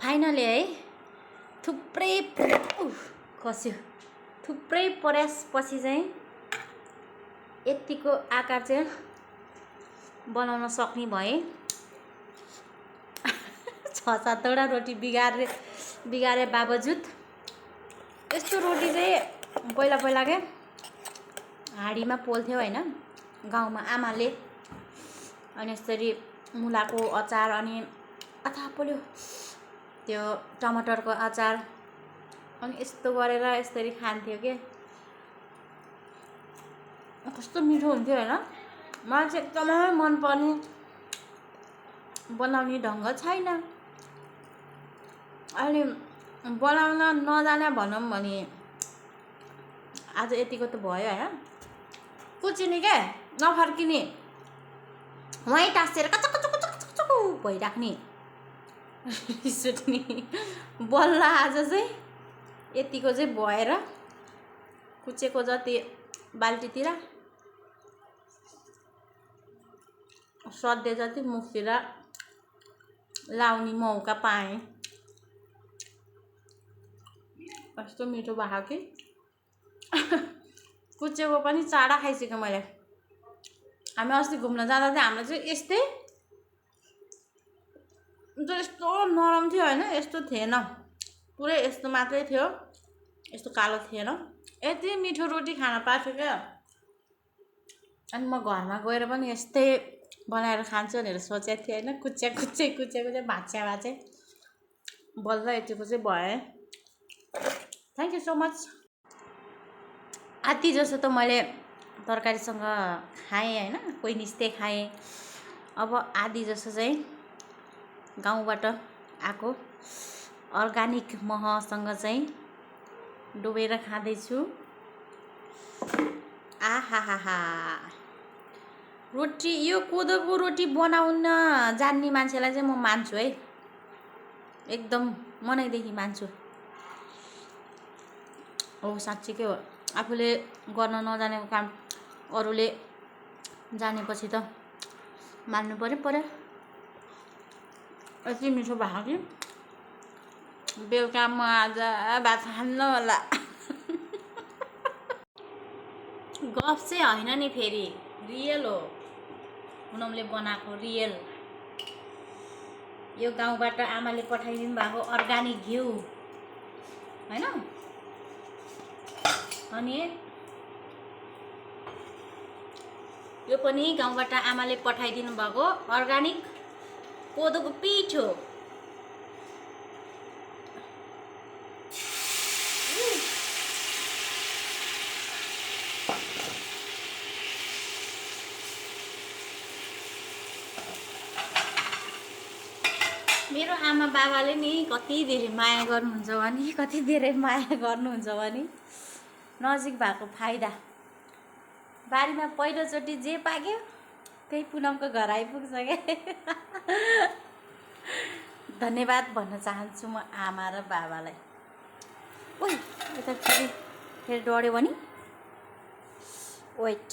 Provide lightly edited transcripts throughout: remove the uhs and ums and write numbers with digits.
finally है थुप्रै खस्यो थुप्रै प्रयासपछि चाहिँ यतिको आकार चाहिँ बनाउन सक्ने भए 6-7वटा रोटी बिगारे बावजुद यस्तो रोटी चाहिँ पहिला के हाँडीमा पोल्थ्यो हैन गाउँमा आमाले अनि यसरी मुलाको अचार अनि अथवा पोल्यो त्यो टमाटरको अचार अनि यस्तो गरेर यसरी खान्थ्यो के कस्तो मिठो हुन्थ्यो हैन मलाई चाहिँ एकदमै मन पर्ने बनाउने ढङ्ग छैन अनि बनाउन नजाने भनौँ भने आज यतिको त भयो हैन कुचिने के नफर्किने वहीँ टाँसेर कचक भइराख्ने रिस उठ्ने बल्ल आज चाहिँ यतिको चाहिँ भएर कुचेको जति बाल्टीतिर सधैँ जति मुखतिर लाउने मौका पाएँ कस्तो मिठो भएको कि कुचेको पनि चाडा खाइसकेँ मैले हामी अस्ति घुम्न जाँदा चाहिँ हाम्रो चाहिँ यस्तै यस्तो नरम थियो हैन यस्तो थिएन पुरै यस्तो मात्रै थियो यस्तो कालो थिएन यति मिठो रोटी खान पाएको क्या अनि म घरमा गएर पनि यस्तै बनाएर खान्छु भनेर सोचेको थिएँ हैन कुचेको चाहिँ भाँचे बल्ल यतिको चाहिँ भयो थ्याङ्क यू सो मच आधी जस्तो त मैले तरकारीसँग खाएँ हैन कोही निस्ते खाएँ अब आधी जस्तो चाहिँ गाउँबाट आएको अर्गानिक महसँग चाहिँ डुबेर खाँदैछु आहाहा रोटी यो कोदोको रोटी बनाउन जान्ने मान्छेलाई चाहिँ म मान्छु है एकदम मनैदेखि मान्छु हो साँच्चै के हो आफूले गर्न नजानेको काम अरूले जानेपछि त मान्नु पर्यो यति मिठो भएको कि बेलुका म आज भात खान्न होला गफ चाहिँ होइन नि फेरि रियल हो पुनमले बनाएको रियल यो गाउँबाट आमाले पठाइदिनु भएको अर्गानिक घिउ हैन अनि यो पनि गाउँबाट आमाले पठाइदिनु भएको अर्गानिक कोदोको पिठो मेरो आमा बाबाले नि कति धेरै माया गर्नुहुन्छ भने नजिक भएको फाइदा बारीमा पहिलोचोटि जे पाक्यो त्यही पुनमको घर आइपुग्छ क्या धन्यवाद भन्न चाहन्छु म आमा र बाबालाई ओइ यता फेरि डढ्यो भने वेट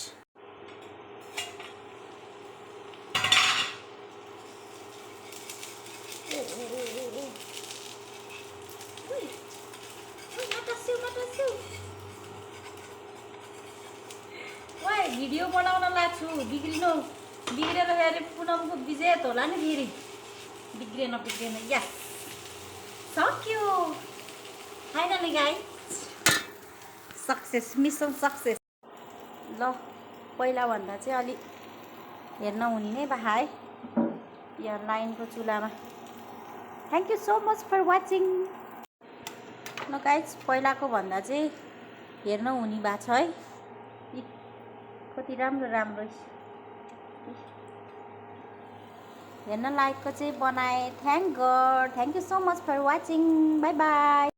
भिडियो बनाउन लाग्छु बिग्रेर फेरि पुनमको विजय होला नि फेरि बिग्रेन यस सक्यो finally guys success mission success ल पहिला भन्दा चाहिँ अलि हेर्न हुने नै भए है यहाँ लाइनको चुलामा thank you so much for watching न गाइस पहिलाको भन्दा चाहिँ हेर्न हुने भएको छ है कति राम्रो हेर्न लायकको चाहिँ बनाएँ thank God thank you so much for watching bye by